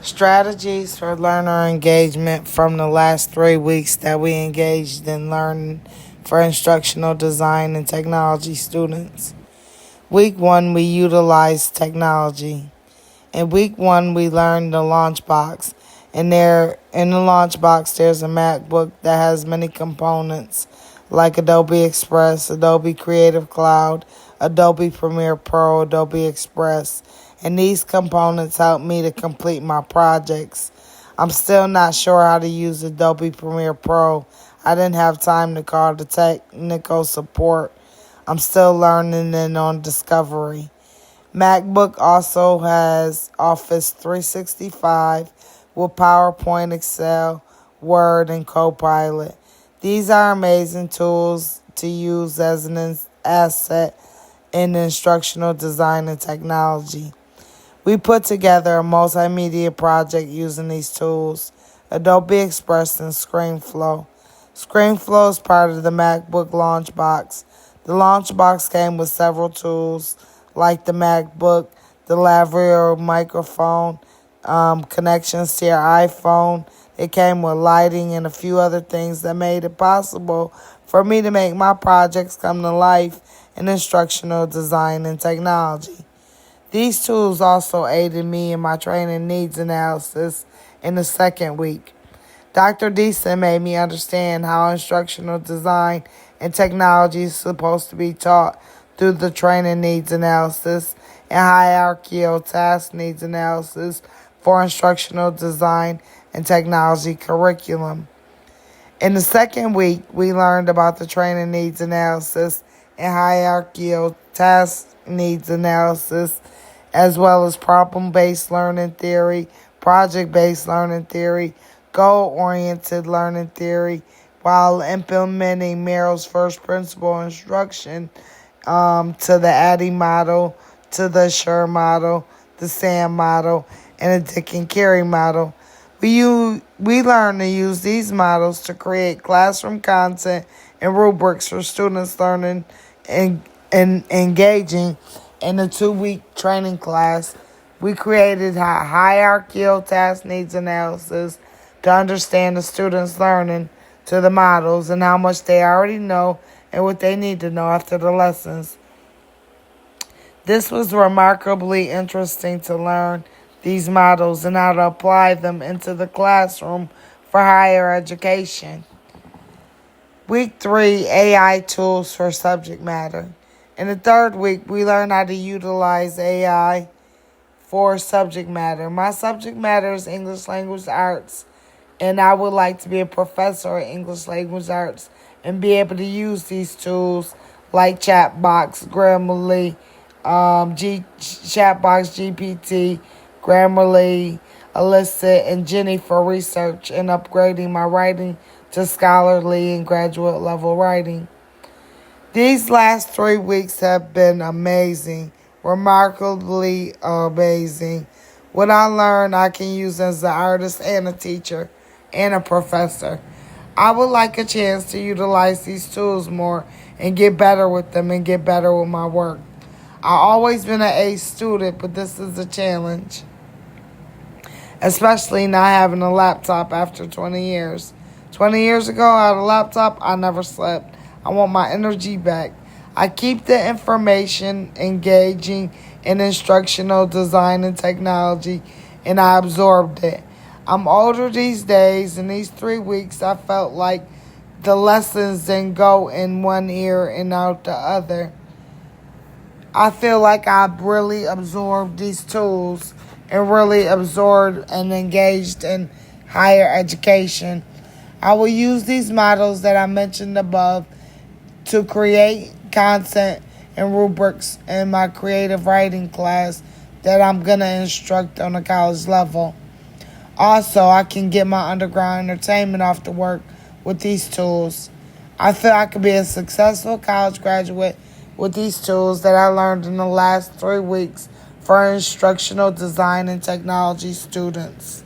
Strategies for learner engagement from the last 3 weeks that we engaged in learning for instructional design and technology students. Week 1, we utilized technology. In week 1, we learned the Launchbox. In the Launchbox, there's a MacBook that has many components like Adobe Express, Adobe Creative Cloud, Adobe Premiere Pro, Adobe Express, and these components help me to complete my projects. I'm still not sure how to use Adobe Premiere Pro. I didn't have time to call the technical support. I'm still learning and on discovery. MacBook also has Office 365 with PowerPoint, Excel, Word, and Copilot. These are amazing tools to use as an asset in instructional design and technology. We put together a multimedia project using these tools, Adobe Express and ScreenFlow. ScreenFlow is part of the MacBook Launchbox. The Launchbox came with several tools like the MacBook, the lavalier microphone, connections to your iPhone. It came with lighting and a few other things that made it possible for me to make my projects come to life in instructional design and technology. These tools also aided me in my training needs analysis in the second week. Dr. Deason made me understand how instructional design and technology is supposed to be taught through the training needs analysis and hierarchical task needs analysis for instructional design and technology curriculum. In the second week, we learned about the training needs analysis and hierarchical task needs analysis, as well as problem-based learning theory, project-based learning theory, goal-oriented learning theory, while implementing Merrill's first principle instruction to the ADDIE model, to the Assure model, the SAM model, and the Dick and Carey model. We learn to use these models to create classroom content and rubrics for students learning and engaging. In the 2-week training class, we created a hierarchical task needs analysis to understand the students' learning to the models and how much they already know and what they need to know after the lessons. This was remarkably interesting to learn these models and how to apply them into the classroom for higher education. Week 3, AI tools for subject matter. In the third week, we learned how to utilize AI for subject matter. My subject matter is English Language Arts, and I would like to be a professor of English Language Arts and be able to use these tools like Chatbox, Grammarly, Chatbox GPT, Grammarly, Elicit, and Jenny for research and upgrading my writing to scholarly and graduate level writing. These last 3 weeks have been amazing, remarkably amazing. What I learned, I can use as an artist and a teacher and a professor. I would like a chance to utilize these tools more and get better with them and get better with my work. I've always been an A student, but this is a challenge, especially not having a laptop after 20 years. 20 years ago, I had a laptop, I never slept. I want my energy back. I keep the information engaging in instructional design and technology, and I absorbed it. I'm older these days, and these 3 weeks, I felt like the lessons didn't go in one ear and out the other. I feel like I've really absorbed these tools and really absorbed and engaged in higher education. I will use these models that I mentioned above to create content and rubrics in my creative writing class that I'm going to instruct on a college level. Also, I can get my underground entertainment off to work with these tools. I feel I could be a successful college graduate with these tools that I learned in the last 3 weeks for instructional design and technology students.